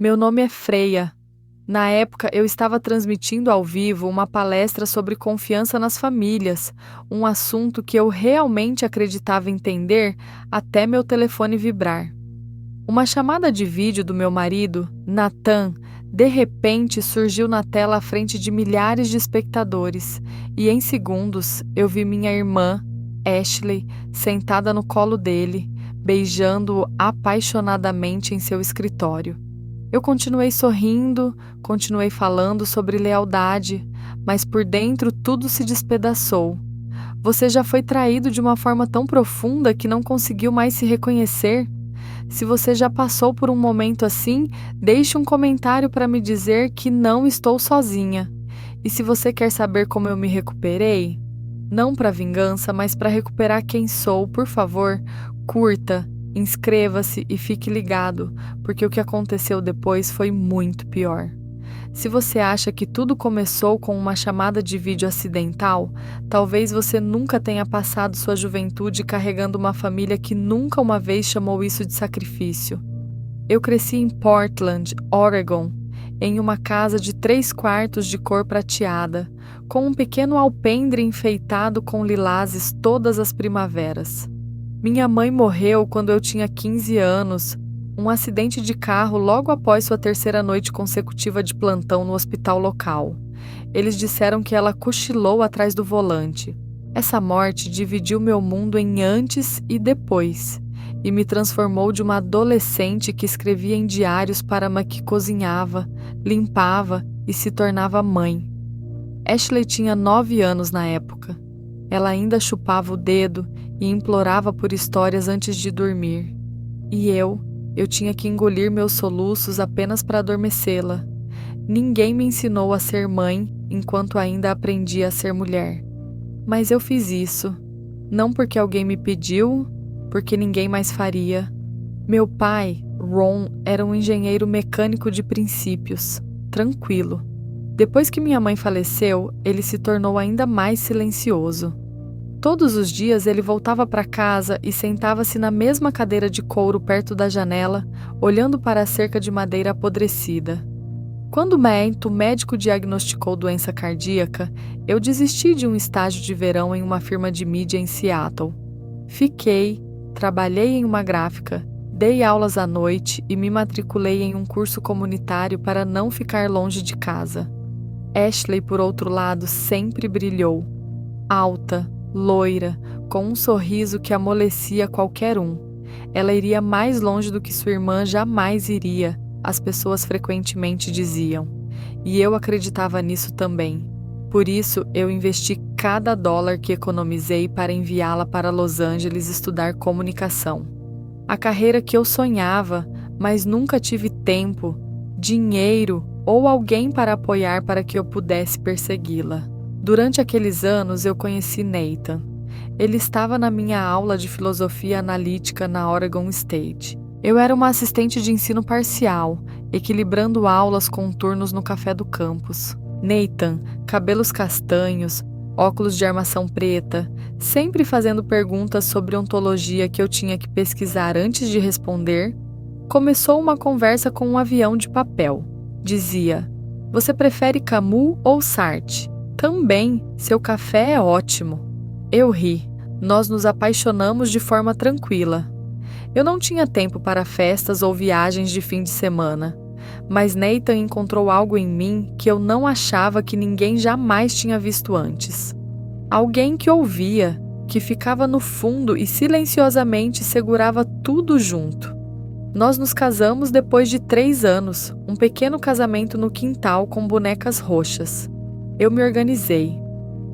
Meu nome é Freia. Na época, eu estava transmitindo ao vivo uma palestra sobre confiança nas famílias, um assunto que eu realmente acreditava entender até meu telefone vibrar. Uma chamada de vídeo do meu marido, Nathan, de repente surgiu na tela à frente de milhares de espectadores, e em segundos eu vi minha irmã, Ashley, sentada no colo dele, beijando-o apaixonadamente em seu escritório. Eu continuei sorrindo, continuei falando sobre lealdade, mas por dentro tudo se despedaçou. Você já foi traído de uma forma tão profunda que não conseguiu mais se reconhecer? Se você já passou por um momento assim, deixe um comentário para me dizer que não estou sozinha. E se você quer saber como eu me recuperei? Não para vingança, mas para recuperar quem sou, por favor, curta, inscreva-se e fique ligado, porque o que aconteceu depois foi muito pior. Se você acha que tudo começou com uma chamada de vídeo acidental, talvez você nunca tenha passado sua juventude carregando uma família que nunca uma vez chamou isso de sacrifício. Eu cresci em Portland, Oregon, em uma casa de 3/4 de cor prateada, com um pequeno alpendre enfeitado com lilazes todas as primaveras. Minha mãe morreu quando eu tinha 15 anos, um acidente de carro logo após sua terceira noite consecutiva de plantão no hospital local. Eles disseram que ela cochilou atrás do volante. Essa morte dividiu meu mundo em antes e depois, e me transformou de uma adolescente que escrevia em diários para uma que cozinhava, limpava e se tornava mãe. Ashley tinha 9 anos na época. Ela ainda chupava o dedo e implorava por histórias antes de dormir. E eu tinha que engolir meus soluços apenas para adormecê-la. Ninguém me ensinou a ser mãe enquanto ainda aprendia a ser mulher. Mas eu fiz isso, não porque alguém me pediu, porque ninguém mais faria. Meu pai, Ron, era um engenheiro mecânico de princípios, tranquilo. Depois que minha mãe faleceu, ele se tornou ainda mais silencioso. Todos os dias ele voltava para casa e sentava-se na mesma cadeira de couro perto da janela, olhando para a cerca de madeira apodrecida. Quando o médico diagnosticou doença cardíaca, eu desisti de um estágio de verão em uma firma de mídia em Seattle. Fiquei, trabalhei em uma gráfica, dei aulas à noite e me matriculei em um curso comunitário para não ficar longe de casa. Ashley, por outro lado, sempre brilhou. Alta, loira, com um sorriso que amolecia qualquer um. Ela iria mais longe do que sua irmã jamais iria, as pessoas frequentemente diziam. E eu acreditava nisso também. Por isso, eu investi cada dólar que economizei para enviá-la para Los Angeles estudar comunicação. A carreira que eu sonhava, mas nunca tive tempo, dinheiro ou alguém para apoiar para que eu pudesse persegui-la. Durante aqueles anos, eu conheci Nathan. Ele estava na minha aula de filosofia analítica na Oregon State. Eu era uma assistente de ensino parcial, equilibrando aulas com turnos no café do campus. Nathan, cabelos castanhos, óculos de armação preta, sempre fazendo perguntas sobre ontologia que eu tinha que pesquisar antes de responder, começou uma conversa com um avião de papel. Dizia: "Você prefere Camus ou Sartre? Também, seu café é ótimo." Eu ri. Nós nos apaixonamos de forma tranquila. Eu não tinha tempo para festas ou viagens de fim de semana, mas Nathan encontrou algo em mim que eu não achava que ninguém jamais tinha visto antes. Alguém que ouvia, que ficava no fundo e silenciosamente segurava tudo junto. Nós nos casamos depois de 3 anos, um pequeno casamento no quintal com bonecas roxas. Eu me organizei.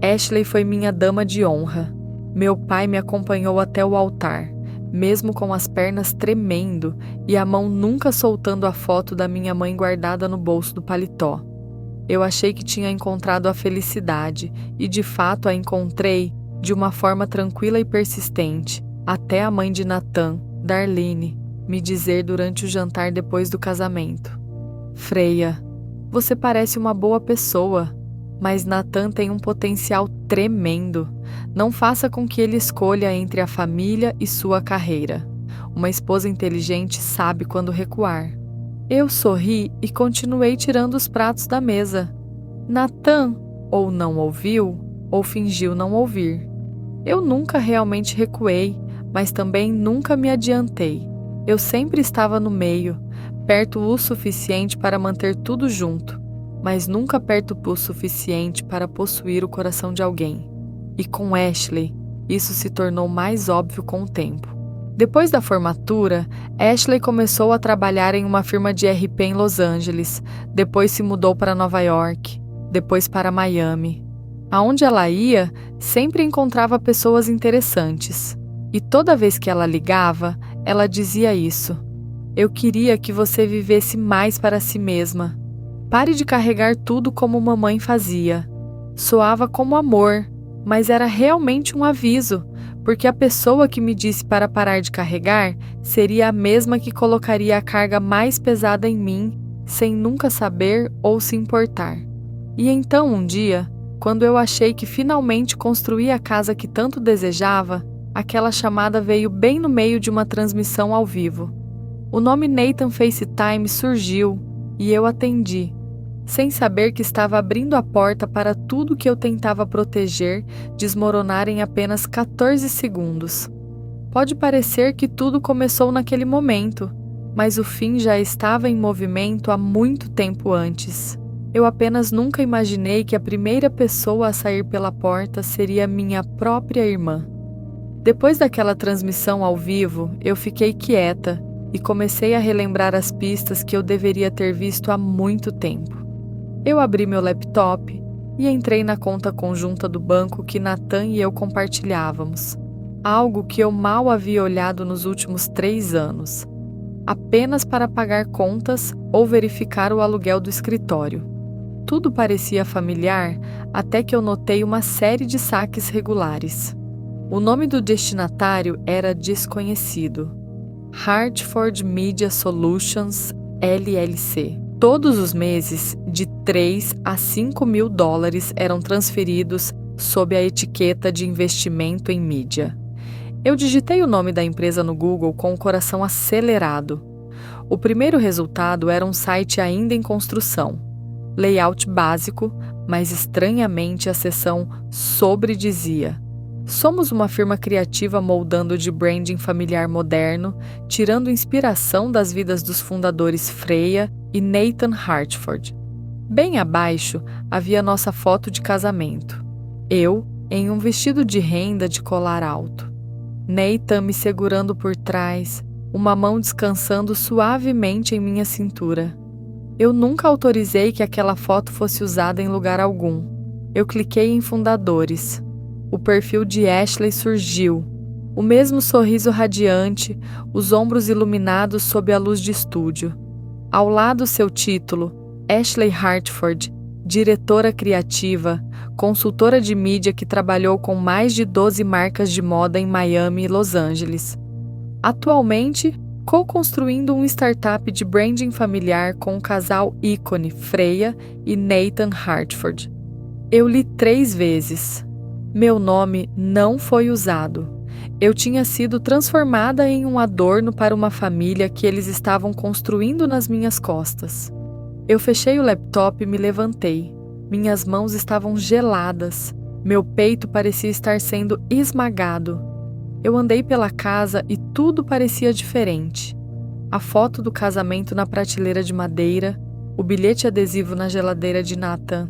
Ashley foi minha dama de honra. Meu pai me acompanhou até o altar, mesmo com as pernas tremendo e a mão nunca soltando a foto da minha mãe guardada no bolso do paletó. Eu achei que tinha encontrado a felicidade e de fato a encontrei de uma forma tranquila e persistente, até a mãe de Nathan, Darlene, me dizer durante o jantar depois do casamento: "Freia, você parece uma boa pessoa, mas Nathan tem um potencial tremendo. Não faça com que ele escolha entre a família e sua carreira. Uma esposa inteligente sabe quando recuar." Eu sorri e continuei tirando os pratos da mesa. Nathan ou não ouviu, ou fingiu não ouvir. Eu nunca realmente recuei, mas também nunca me adiantei. Eu sempre estava no meio, perto o suficiente para manter tudo junto, mas nunca perto o suficiente para possuir o coração de alguém. E com Ashley, isso se tornou mais óbvio com o tempo. Depois da formatura, Ashley começou a trabalhar em uma firma de RP em Los Angeles, depois se mudou para Nova York, depois para Miami. Aonde ela ia, sempre encontrava pessoas interessantes. E toda vez que ela ligava, ela dizia isso. Eu queria que você vivesse mais para si mesma. Pare de carregar tudo como mamãe fazia. Soava como amor, mas era realmente um aviso, porque a pessoa que me disse para parar de carregar seria a mesma que colocaria a carga mais pesada em mim, sem nunca saber ou se importar. E então um dia, quando eu achei que finalmente construí a casa que tanto desejava, aquela chamada veio bem no meio de uma transmissão ao vivo. O nome Nathan FaceTime surgiu e eu atendi, sem saber que estava abrindo a porta para tudo que eu tentava proteger desmoronar em apenas 14 segundos. Pode parecer que tudo começou naquele momento, mas o fim já estava em movimento há muito tempo antes. Eu apenas nunca imaginei que a primeira pessoa a sair pela porta seria minha própria irmã. Depois daquela transmissão ao vivo, eu fiquei quieta e comecei a relembrar as pistas que eu deveria ter visto há muito tempo. Eu abri meu laptop e entrei na conta conjunta do banco que Nathan e eu compartilhávamos, algo que eu mal havia olhado nos últimos 3 anos, apenas para pagar contas ou verificar o aluguel do escritório. Tudo parecia familiar até que eu notei uma série de saques regulares. O nome do destinatário era desconhecido. Hartford Media Solutions, LLC. Todos os meses, de 3 a 5 mil dólares eram transferidos sob a etiqueta de investimento em mídia. Eu digitei o nome da empresa no Google com o coração acelerado. O primeiro resultado era um site ainda em construção. Layout básico, mas estranhamente a seção sobre dizia: somos uma firma criativa moldando de branding familiar moderno, tirando inspiração das vidas dos fundadores Freya e Nathan Hartford. Bem abaixo havia nossa foto de casamento. Eu, em um vestido de renda de colar alto. Nathan me segurando por trás, uma mão descansando suavemente em minha cintura. Eu nunca autorizei que aquela foto fosse usada em lugar algum. Eu cliquei em fundadores. O perfil de Ashley surgiu. O mesmo sorriso radiante, os ombros iluminados sob a luz de estúdio. Ao lado seu título, Ashley Hartford, diretora criativa, consultora de mídia que trabalhou com mais de 12 marcas de moda em Miami e Los Angeles. Atualmente, co-construindo um startup de branding familiar com o casal ícone Freya e Nathan Hartford. Eu li 3 vezes. Meu nome não foi usado. Eu tinha sido transformada em um adorno para uma família que eles estavam construindo nas minhas costas. Eu fechei o laptop e me levantei. Minhas mãos estavam geladas. Meu peito parecia estar sendo esmagado. Eu andei pela casa e tudo parecia diferente. A foto do casamento na prateleira de madeira, o bilhete adesivo na geladeira de Nathan.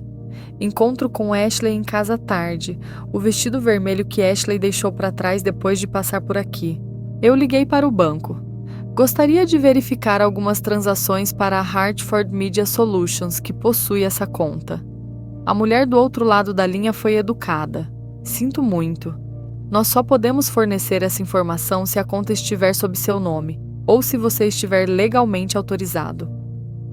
Encontro com Ashley em casa à tarde, o vestido vermelho que Ashley deixou para trás depois de passar por aqui. Eu liguei para o banco. Gostaria de verificar algumas transações para a Hartford Media Solutions, que possui essa conta. A mulher do outro lado da linha foi educada. Sinto muito. Nós só podemos fornecer essa informação se a conta estiver sob seu nome, ou se você estiver legalmente autorizado.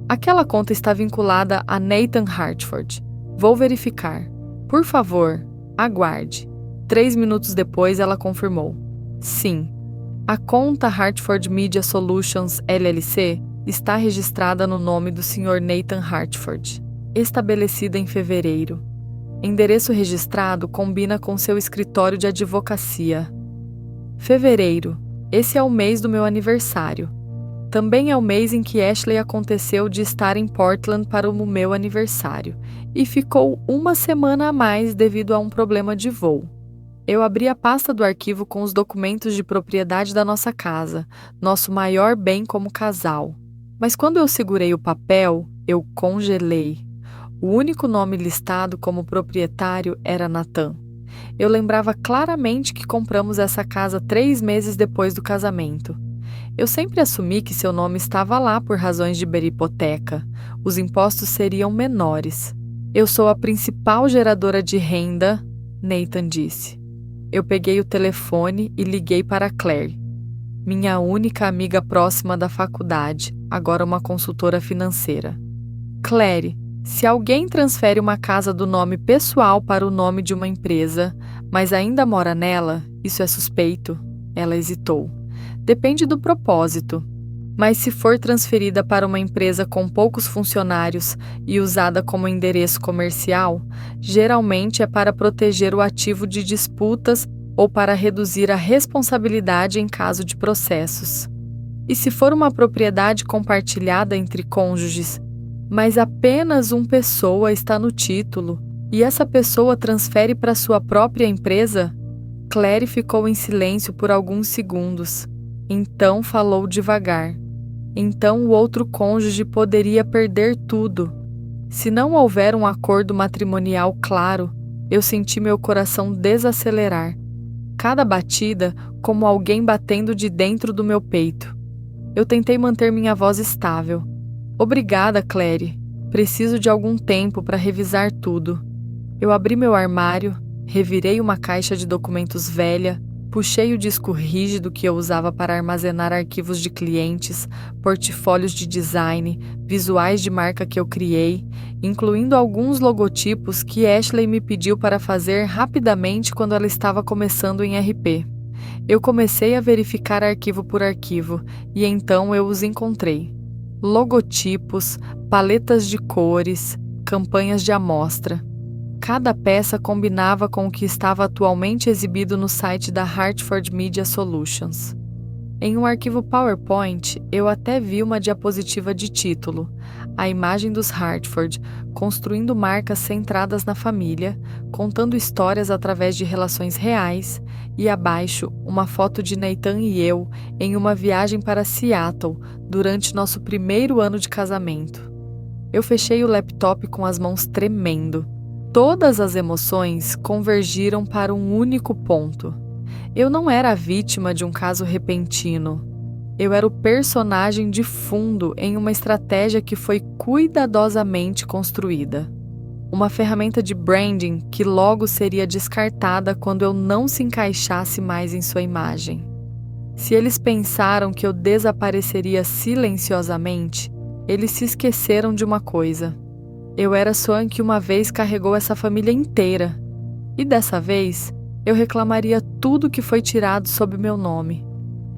Aquela conta está vinculada a Nathan Hartford. Vou verificar. Por favor, aguarde. 3 minutos depois, ela confirmou. Sim. A conta Hartford Media Solutions LLC está registrada no nome do Sr. Nathan Hartford, estabelecida em fevereiro. Endereço registrado combina com seu escritório de advocacia. Fevereiro. Esse é o mês do meu aniversário. Também é o mês em que Ashley aconteceu de estar em Portland para o meu aniversário e ficou uma semana a mais devido a um problema de voo. Eu abri a pasta do arquivo com os documentos de propriedade da nossa casa, nosso maior bem como casal. Mas quando eu segurei o papel, eu congelei. O único nome listado como proprietário era Nathan. Eu lembrava claramente que compramos essa casa 3 meses depois do casamento. Eu sempre assumi que seu nome estava lá por razões de hipoteca. Os impostos seriam menores. Eu sou a principal geradora de renda, Nathan disse. Eu peguei o telefone e liguei para Claire, minha única amiga próxima da faculdade, agora uma consultora financeira. Claire, se alguém transfere uma casa do nome pessoal para o nome de uma empresa, mas ainda mora nela, isso é suspeito. Ela hesitou. Depende do propósito. Mas se for transferida para uma empresa com poucos funcionários e usada como endereço comercial, geralmente é para proteger o ativo de disputas ou para reduzir a responsabilidade em caso de processos. E se for uma propriedade compartilhada entre cônjuges, mas apenas uma pessoa está no título e essa pessoa transfere para sua própria empresa? Claire ficou em silêncio por alguns segundos. Então falou devagar. Então o outro cônjuge poderia perder tudo. Se não houver um acordo matrimonial claro, eu senti meu coração desacelerar. Cada batida como alguém batendo de dentro do meu peito. Eu tentei manter minha voz estável. Obrigada, Claire. Preciso de algum tempo para revisar tudo. Eu abri meu armário, revirei uma caixa de documentos velha, puxei o disco rígido que eu usava para armazenar arquivos de clientes, portfólios de design, visuais de marca que eu criei, incluindo alguns logotipos que Ashley me pediu para fazer rapidamente quando ela estava começando em RP. Eu comecei a verificar arquivo por arquivo e então eu os encontrei. Logotipos, paletas de cores, campanhas de amostra. Cada peça combinava com o que estava atualmente exibido no site da Hartford Media Solutions. Em um arquivo PowerPoint, eu até vi uma diapositiva de título, a imagem dos Hartford, construindo marcas centradas na família, contando histórias através de relações reais, e abaixo, uma foto de Nathan e eu em uma viagem para Seattle durante nosso primeiro ano de casamento. Eu fechei o laptop com as mãos tremendo. Todas as emoções convergiram para um único ponto. Eu não era a vítima de um caso repentino. Eu era o personagem de fundo em uma estratégia que foi cuidadosamente construída. Uma ferramenta de branding que logo seria descartada quando eu não se encaixasse mais em sua imagem. Se eles pensaram que eu desapareceria silenciosamente, eles se esqueceram de uma coisa. Eu era Swan que uma vez carregou essa família inteira. E dessa vez, eu reclamaria tudo que foi tirado sob meu nome.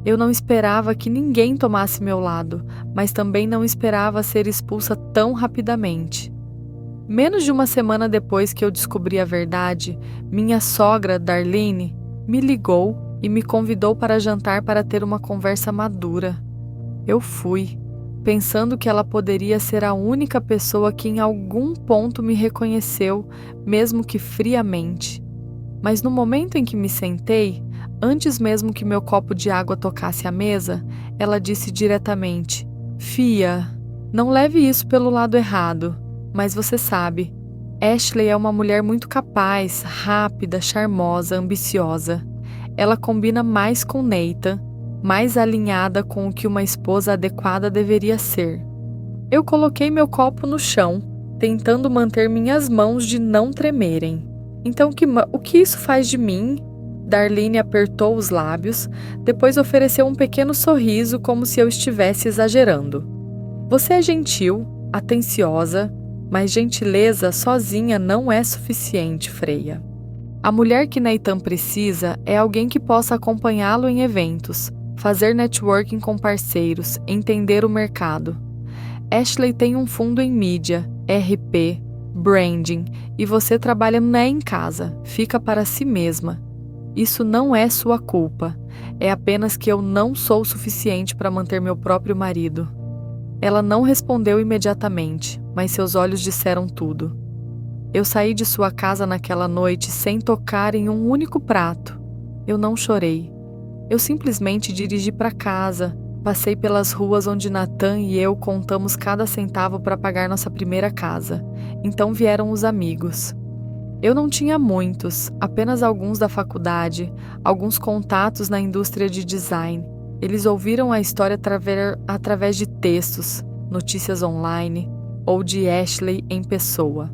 Eu não esperava que ninguém tomasse meu lado, mas também não esperava ser expulsa tão rapidamente. Menos de uma semana depois que eu descobri a verdade, minha sogra, Darlene, me ligou e me convidou para jantar para ter uma conversa madura. Eu fui, pensando que ela poderia ser a única pessoa que em algum ponto me reconheceu, mesmo que friamente. Mas no momento em que me sentei, antes mesmo que meu copo de água tocasse a mesa, ela disse diretamente: "Fia, não leve isso pelo lado errado, mas você sabe, Ashley é uma mulher muito capaz, rápida, charmosa, ambiciosa. Ela combina mais com Nathan, mais alinhada com o que uma esposa adequada deveria ser." Eu coloquei meu copo no chão, tentando manter minhas mãos de não tremerem. "Então o que isso faz de mim?" Darlene apertou os lábios, depois ofereceu um pequeno sorriso como se eu estivesse exagerando. "Você é gentil, atenciosa, mas gentileza sozinha não é suficiente, Freya. A mulher que Nathan precisa é alguém que possa acompanhá-lo em eventos, fazer networking com parceiros, entender o mercado. Ashley tem um fundo em mídia, RP, branding, e você trabalha em casa, fica para si mesma. Isso não é sua culpa. É apenas que eu não sou o suficiente para manter meu próprio marido. Ela não respondeu imediatamente, mas seus olhos disseram tudo. Eu saí de sua casa naquela noite sem tocar em um único prato. Eu não chorei. Eu simplesmente dirigi para casa, passei pelas ruas onde Nathan e eu contamos cada centavo para pagar nossa primeira casa. Então vieram os amigos. Eu não tinha muitos, apenas alguns da faculdade, alguns contatos na indústria de design. Eles ouviram a história através de textos, notícias online ou de Ashley em pessoa.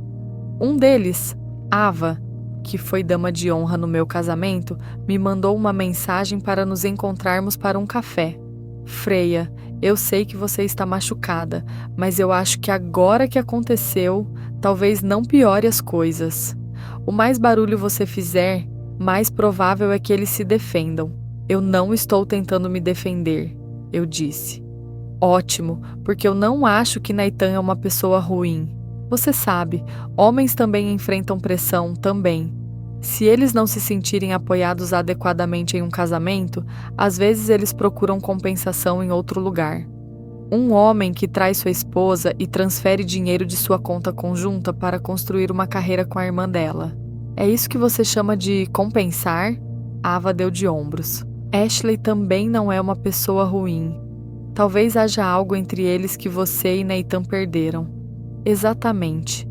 Um deles, Ava, que foi dama de honra no meu casamento, me mandou uma mensagem para nos encontrarmos para um café. Freya, eu sei que você está machucada, mas eu acho que agora que aconteceu, talvez não piore as coisas. O mais barulho você fizer, mais provável é que eles se defendam. Eu não estou tentando me defender, eu disse. Ótimo, porque eu não acho que Nathan é uma pessoa ruim. Você sabe, homens também enfrentam pressão, também. Se eles não se sentirem apoiados adequadamente em um casamento, às vezes eles procuram compensação em outro lugar. Um homem que trai sua esposa e transfere dinheiro de sua conta conjunta para construir uma carreira com a irmã dela. É isso que você chama de compensar? Ava deu de ombros. Ashley também não é uma pessoa ruim. Talvez haja algo entre eles que você e Nathan perderam. Exatamente.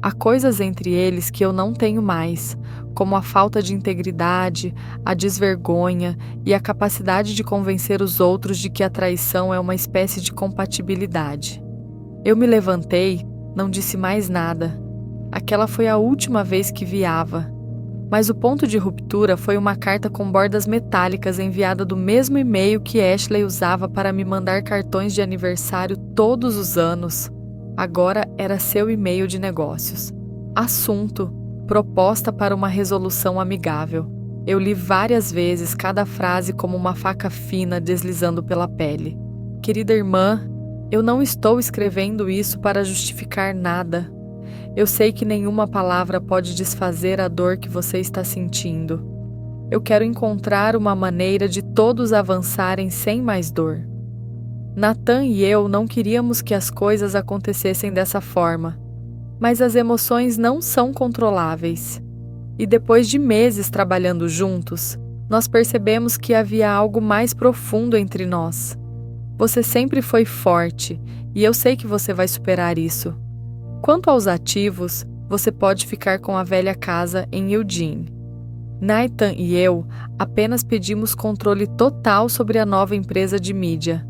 Há coisas entre eles que eu não tenho mais, como a falta de integridade, a desvergonha e a capacidade de convencer os outros de que a traição é uma espécie de compatibilidade. Eu me levantei, não disse mais nada. Aquela foi a última vez que vi Ava. Mas o ponto de ruptura foi uma carta com bordas metálicas enviada do mesmo e-mail que Ashley usava para me mandar cartões de aniversário todos os anos. Agora era seu e-mail de negócios. Assunto: proposta para uma resolução amigável. Eu li várias vezes cada frase como uma faca fina deslizando pela pele. Querida irmã, eu não estou escrevendo isso para justificar nada. Eu sei que nenhuma palavra pode desfazer a dor que você está sentindo. Eu quero encontrar uma maneira de todos avançarem sem mais dor. Nathan e eu não queríamos que as coisas acontecessem dessa forma, mas as emoções não são controláveis. E depois de meses trabalhando juntos, nós percebemos que havia algo mais profundo entre nós. Você sempre foi forte, e eu sei que você vai superar isso. Quanto aos ativos, você pode ficar com a velha casa em Eugene. Nathan e eu apenas pedimos controle total sobre a nova empresa de mídia.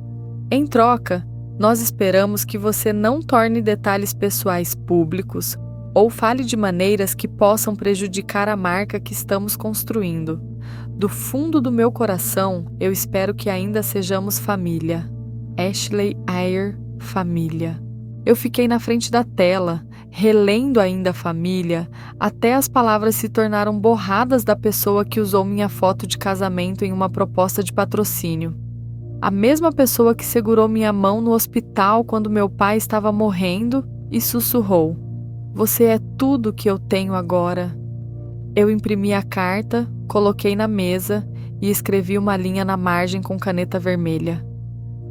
Em troca, nós esperamos que você não torne detalhes pessoais públicos ou fale de maneiras que possam prejudicar a marca que estamos construindo. Do fundo do meu coração, eu espero que ainda sejamos família. Ashley Ayer, família. Eu fiquei na frente da tela, relendo ainda a família, até as palavras se tornaram borradas da pessoa que usou minha foto de casamento em uma proposta de patrocínio. A mesma pessoa que segurou minha mão no hospital quando meu pai estava morrendo e sussurrou: "Você é tudo que eu tenho agora." Eu imprimi a carta, coloquei na mesa e escrevi uma linha na margem com caneta vermelha.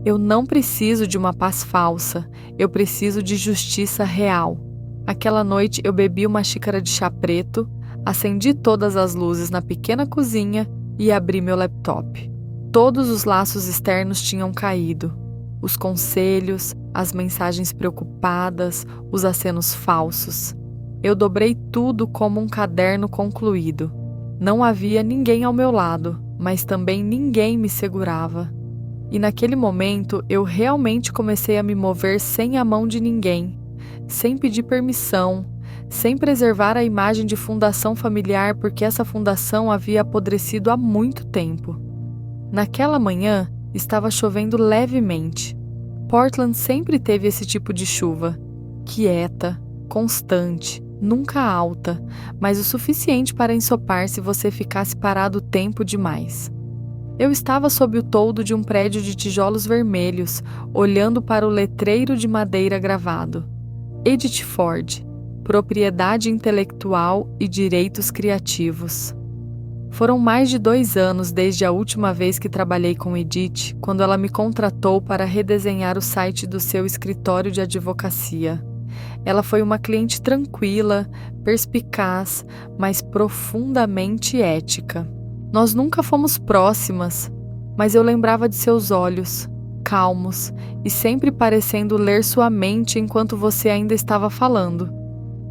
Eu não preciso de uma paz falsa, eu preciso de justiça real. Aquela noite eu bebi uma xícara de chá preto, acendi todas as luzes na pequena cozinha e abri meu laptop. Todos os laços externos tinham caído. Os conselhos, as mensagens preocupadas, os acenos falsos. Eu dobrei tudo como um caderno concluído. Não havia ninguém ao meu lado, mas também ninguém me segurava. E naquele momento eu realmente comecei a me mover sem a mão de ninguém, sem pedir permissão, sem preservar a imagem de fundação familiar porque essa fundação havia apodrecido há muito tempo. Naquela manhã, estava chovendo levemente. Portland sempre teve esse tipo de chuva. Quieta, constante, nunca alta, mas o suficiente para ensopar se você ficasse parado tempo demais. Eu estava sob o toldo de um prédio de tijolos vermelhos, olhando para o letreiro de madeira gravado. Edith Ford, Propriedade Intelectual e Direitos Criativos. Foram mais de 2 anos desde a última vez que trabalhei com Edith, quando ela me contratou para redesenhar o site do seu escritório de advocacia. Ela foi uma cliente tranquila, perspicaz, mas profundamente ética. Nós nunca fomos próximas, mas eu lembrava de seus olhos, calmos e sempre parecendo ler sua mente enquanto você ainda estava falando.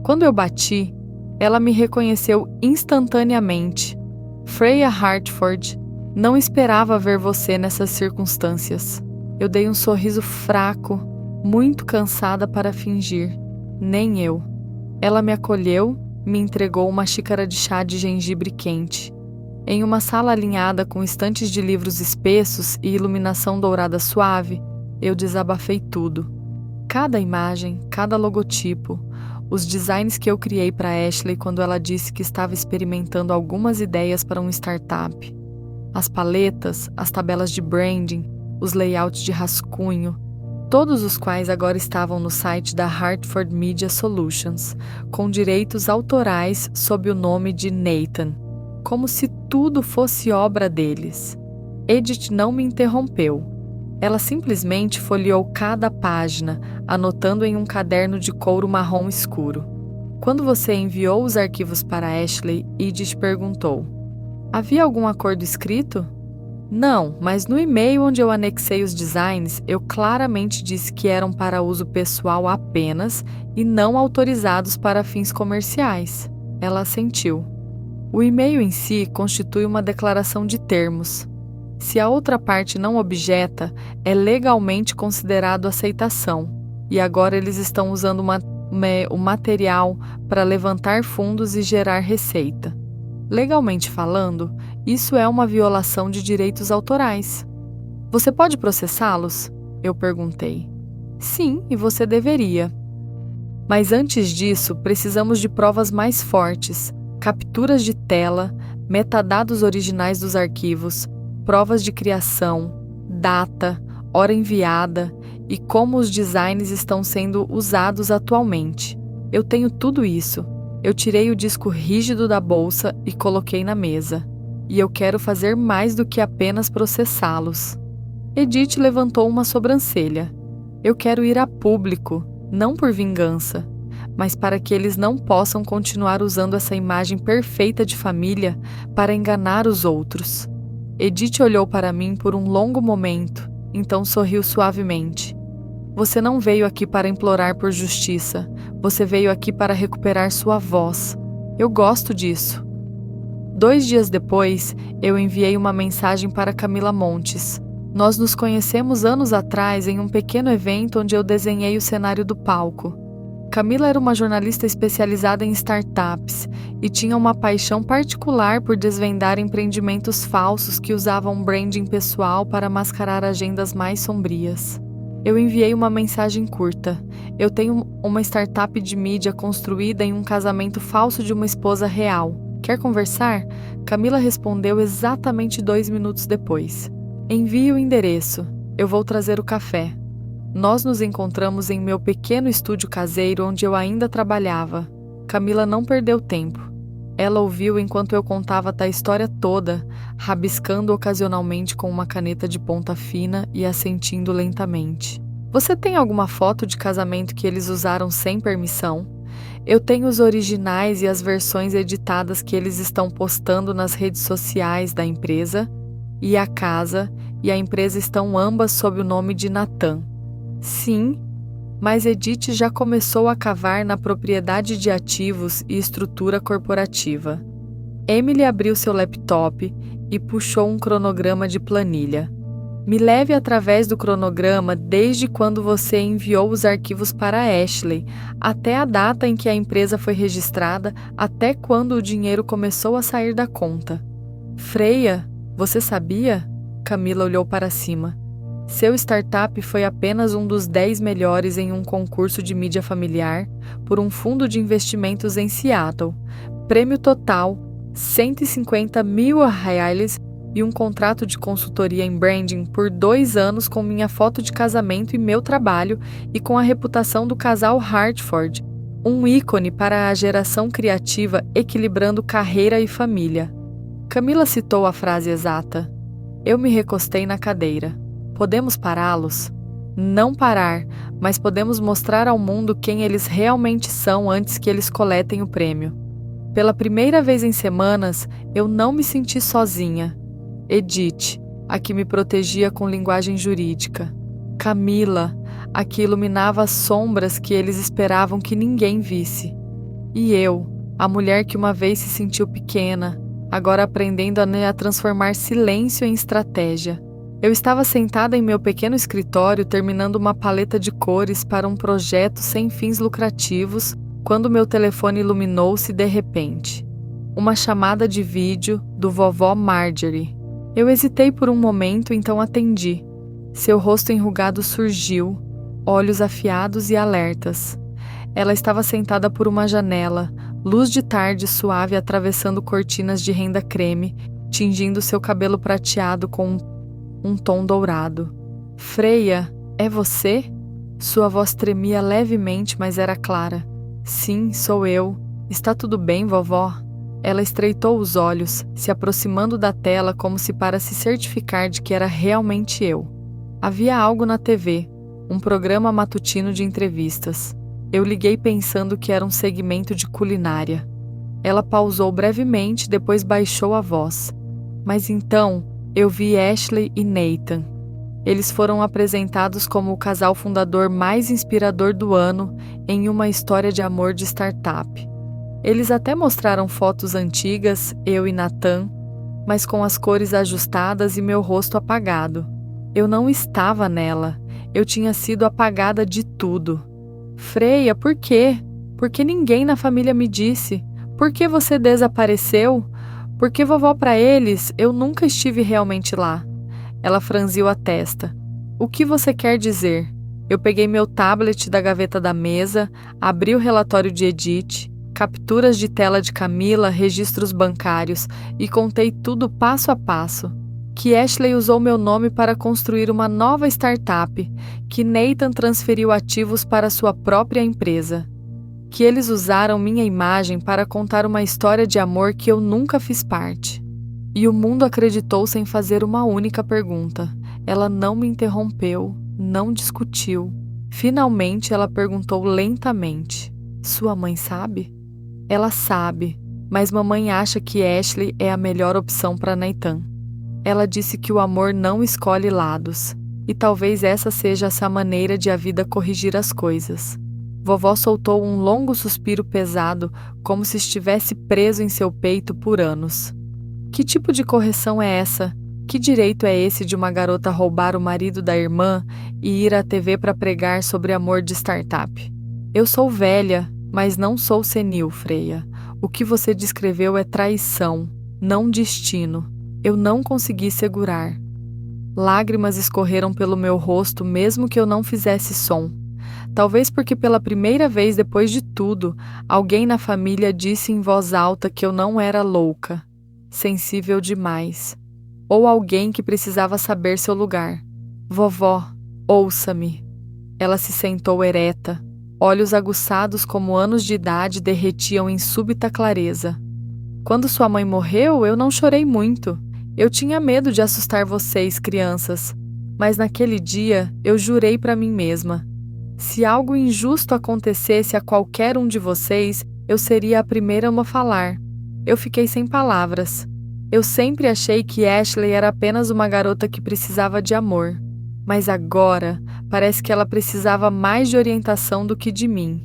Quando eu bati, ela me reconheceu instantaneamente. Freya Hartford, não esperava ver você nessas circunstâncias. Eu dei um sorriso fraco, muito cansada para fingir. Nem eu. Ela me acolheu, me entregou uma xícara de chá de gengibre quente. Em uma sala alinhada com estantes de livros espessos e iluminação dourada suave, eu desabafei tudo. Cada imagem, cada logotipo, os designs que eu criei para Ashley quando ela disse que estava experimentando algumas ideias para um startup. As paletas, as tabelas de branding, os layouts de rascunho, todos os quais agora estavam no site da Hartford Media Solutions, com direitos autorais sob o nome de Nathan, como se tudo fosse obra deles. Edith não me interrompeu. Ela simplesmente folheou cada página, anotando em um caderno de couro marrom escuro. Quando você enviou os arquivos para Ashley, Edith perguntou: havia algum acordo escrito? Não, mas no e-mail onde eu anexei os designs, eu claramente disse que eram para uso pessoal apenas e não autorizados para fins comerciais. Ela assentiu. O e-mail em si constitui uma declaração de termos. Se a outra parte não objeta, é legalmente considerado aceitação, e agora eles estão usando o material para levantar fundos e gerar receita. Legalmente falando, isso é uma violação de direitos autorais. Você pode processá-los? Eu perguntei. Sim, e você deveria. Mas antes disso, precisamos de provas mais fortes, capturas de tela, metadados originais dos arquivos, provas de criação, data, hora enviada e como os designs estão sendo usados atualmente. Eu tenho tudo isso. Eu tirei o disco rígido da bolsa e coloquei na mesa. E eu quero fazer mais do que apenas processá-los. Edith levantou uma sobrancelha. Eu quero ir a público, não por vingança, mas para que eles não possam continuar usando essa imagem perfeita de família para enganar os outros. Edith olhou para mim por um longo momento, então sorriu suavemente. Você não veio aqui para implorar por justiça, você veio aqui para recuperar sua voz. Eu gosto disso. 2 dias depois, eu enviei uma mensagem para Camila Montes. Nós nos conhecemos anos atrás em um pequeno evento onde eu desenhei o cenário do palco. Camila era uma jornalista especializada em startups e tinha uma paixão particular por desvendar empreendimentos falsos que usavam branding pessoal para mascarar agendas mais sombrias. Eu enviei uma mensagem curta. Eu tenho uma startup de mídia construída em um casamento falso de uma esposa real. Quer conversar? Camila respondeu exatamente 2 minutos depois. Envie o endereço. Eu vou trazer o café. Nós nos encontramos em meu pequeno estúdio caseiro onde eu ainda trabalhava. Camila não perdeu tempo. Ela ouviu enquanto eu contava a história toda, rabiscando ocasionalmente com uma caneta de ponta fina e assentindo lentamente. Você tem alguma foto de casamento que eles usaram sem permissão? Eu tenho os originais e as versões editadas que eles estão postando nas redes sociais da empresa, e a casa e a empresa estão ambas sob o nome de Nathan. Sim, mas Edith já começou a cavar na propriedade de ativos e estrutura corporativa. Emily abriu seu laptop e puxou um cronograma de planilha. Me leve através do cronograma desde quando você enviou os arquivos para Ashley, até a data em que a empresa foi registrada, até quando o dinheiro começou a sair da conta. Freya, você sabia? Camila olhou para cima. Seu startup foi apenas um dos 10 melhores em um concurso de mídia familiar por um fundo de investimentos em Seattle. Prêmio total, R$150 mil e um contrato de consultoria em branding por 2 anos com minha foto de casamento e meu trabalho e com a reputação do casal Hartford, um ícone para a geração criativa equilibrando carreira e família. Camila citou a frase exata. Eu me recostei na cadeira. Podemos pará-los? Não parar, mas podemos mostrar ao mundo quem eles realmente são antes que eles coletem o prêmio. Pela primeira vez em semanas, eu não me senti sozinha. Edith, a que me protegia com linguagem jurídica. Camila, a que iluminava as sombras que eles esperavam que ninguém visse. E eu, a mulher que uma vez se sentiu pequena, agora aprendendo a transformar silêncio em estratégia. Eu estava sentada em meu pequeno escritório terminando uma paleta de cores para um projeto sem fins lucrativos, quando meu telefone iluminou-se de repente. Uma chamada de vídeo do vovó Marjorie. Eu hesitei por um momento, então atendi. Seu rosto enrugado surgiu, olhos afiados e alertas. Ela estava sentada por uma janela, luz de tarde suave atravessando cortinas de renda creme, tingindo seu cabelo prateado com um tom dourado. Freia, é você? Sua voz tremia levemente, mas era clara. Sim, sou eu. Está tudo bem, vovó? Ela estreitou os olhos, se aproximando da tela como se para se certificar de que era realmente eu. Havia algo na TV, um programa matutino de entrevistas. Eu liguei pensando que era um segmento de culinária. Ela pausou brevemente, depois baixou a voz. Mas então, eu vi Ashley e Nathan. Eles foram apresentados como o casal fundador mais inspirador do ano em uma história de amor de startup. Eles até mostraram fotos antigas, eu e Nathan, mas com as cores ajustadas e meu rosto apagado. Eu não estava nela. Eu tinha sido apagada de tudo. Freia, por quê? Por que ninguém na família me disse? Por que você desapareceu? Porque vovó, para eles, eu nunca estive realmente lá. Ela franziu a testa. O que você quer dizer? Eu peguei meu tablet da gaveta da mesa, abri o relatório de Edith, capturas de tela de Camila, registros bancários e contei tudo passo a passo. Que Ashley usou meu nome para construir uma nova startup, que Nathan transferiu ativos para sua própria empresa. Que eles usaram minha imagem para contar uma história de amor que eu nunca fiz parte. E o mundo acreditou sem fazer uma única pergunta. Ela não me interrompeu, não discutiu. Finalmente ela perguntou lentamente: sua mãe sabe? Ela sabe, mas mamãe acha que Ashley é a melhor opção para Nathan. Ela disse que o amor não escolhe lados, e talvez essa seja essa maneira de a vida corrigir as coisas. Vovó soltou um longo suspiro pesado, como se estivesse preso em seu peito por anos. Que tipo de correção é essa? Que direito é esse de uma garota roubar o marido da irmã e ir à TV para pregar sobre amor de startup? Eu sou velha, mas não sou senil, Freia. O que você descreveu é traição, não destino. Eu não consegui segurar. Lágrimas escorreram pelo meu rosto mesmo que eu não fizesse som. Talvez porque pela primeira vez depois de tudo, alguém na família disse em voz alta que eu não era louca, sensível demais. Ou alguém que precisava saber seu lugar. Vovó, ouça-me. Ela se sentou ereta. Olhos aguçados como anos de idade derretiam em súbita clareza. Quando sua mãe morreu, eu não chorei muito. Eu tinha medo de assustar vocês, crianças. Mas naquele dia, eu jurei para mim mesma. Se algo injusto acontecesse a qualquer um de vocês, eu seria a primeira a falar. Eu fiquei sem palavras. Eu sempre achei que Ashley era apenas uma garota que precisava de amor. Mas agora, parece que ela precisava mais de orientação do que de mim.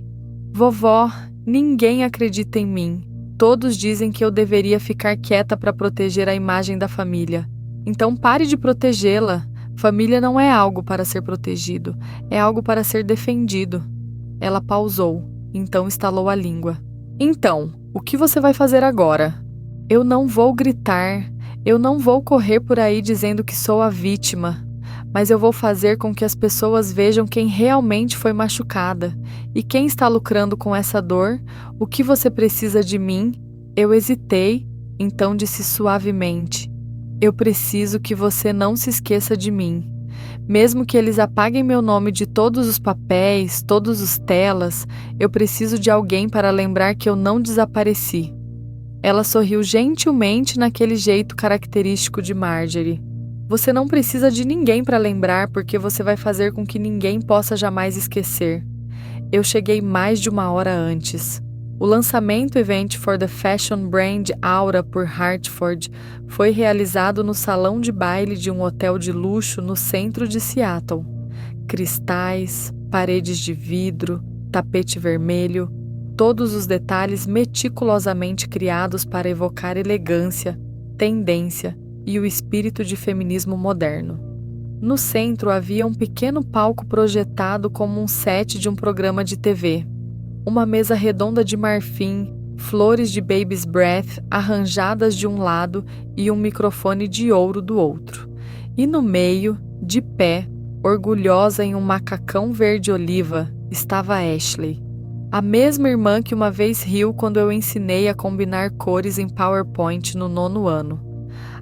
Vovó, ninguém acredita em mim. Todos dizem que eu deveria ficar quieta para proteger a imagem da família. Então pare de protegê-la. Família não é algo para ser protegido, é algo para ser defendido. Ela pausou, então estalou a língua. Então, o que você vai fazer agora? Eu não vou gritar, eu não vou correr por aí dizendo que sou a vítima, mas eu vou fazer com que as pessoas vejam quem realmente foi machucada e quem está lucrando com essa dor. O que você precisa de mim? Eu hesitei, então disse suavemente: eu preciso que você não se esqueça de mim. Mesmo que eles apaguem meu nome de todos os papéis, todos os telas, eu preciso de alguém para lembrar que eu não desapareci. Ela sorriu gentilmente naquele jeito característico de Marjorie. Você não precisa de ninguém para lembrar porque você vai fazer com que ninguém possa jamais esquecer. Eu cheguei mais de uma hora antes. O lançamento event for the fashion brand Aura por Hartford foi realizado no salão de baile de um hotel de luxo no centro de Seattle. Cristais, paredes de vidro, tapete vermelho, todos os detalhes meticulosamente criados para evocar elegância, tendência e o espírito de feminismo moderno. No centro havia um pequeno palco projetado como um set de um programa de TV. Uma mesa redonda de marfim, flores de baby's breath arranjadas de um lado e um microfone de ouro do outro. E no meio, de pé, orgulhosa em um macacão verde-oliva, estava Ashley. A mesma irmã que uma vez riu quando eu ensinei a combinar cores em PowerPoint no 9º ano.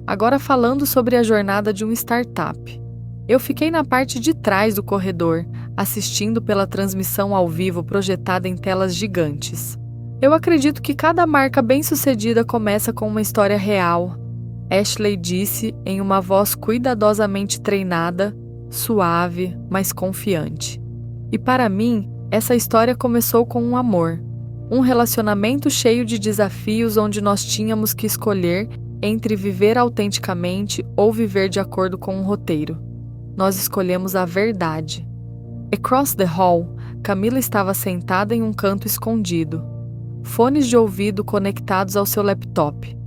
Agora falando sobre a jornada de um startup. Eu fiquei na parte de trás do corredor, assistindo pela transmissão ao vivo projetada em telas gigantes. Eu acredito que cada marca bem-sucedida começa com uma história real, Ashley disse em uma voz cuidadosamente treinada, suave, mas confiante. E para mim, essa história começou com um amor, um relacionamento cheio de desafios onde nós tínhamos que escolher entre viver autenticamente ou viver de acordo com um roteiro. Nós escolhemos a verdade. Across the hall, Camila estava sentada em um canto escondido, fones de ouvido conectados ao seu laptop.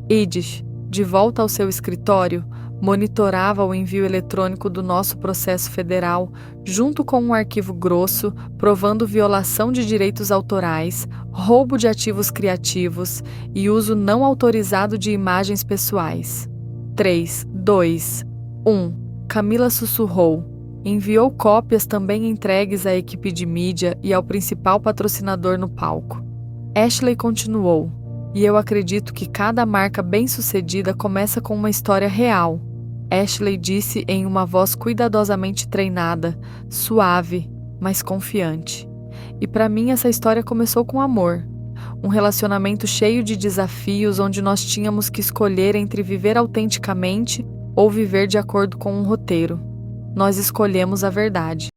Edith, de volta ao seu escritório, monitorava o envio eletrônico do nosso processo federal, junto com um arquivo grosso, provando violação de direitos autorais, roubo de ativos criativos e uso não autorizado de imagens pessoais. 3, 2, 1. Camila sussurrou. Enviou cópias também entregues à equipe de mídia e ao principal patrocinador no palco. Ashley continuou. E eu acredito que cada marca bem-sucedida começa com uma história real. Ashley disse em uma voz cuidadosamente treinada, suave, mas confiante. E para mim essa história começou com amor. Um relacionamento cheio de desafios onde nós tínhamos que escolher entre viver autenticamente ou viver de acordo com um roteiro. Nós escolhemos a verdade.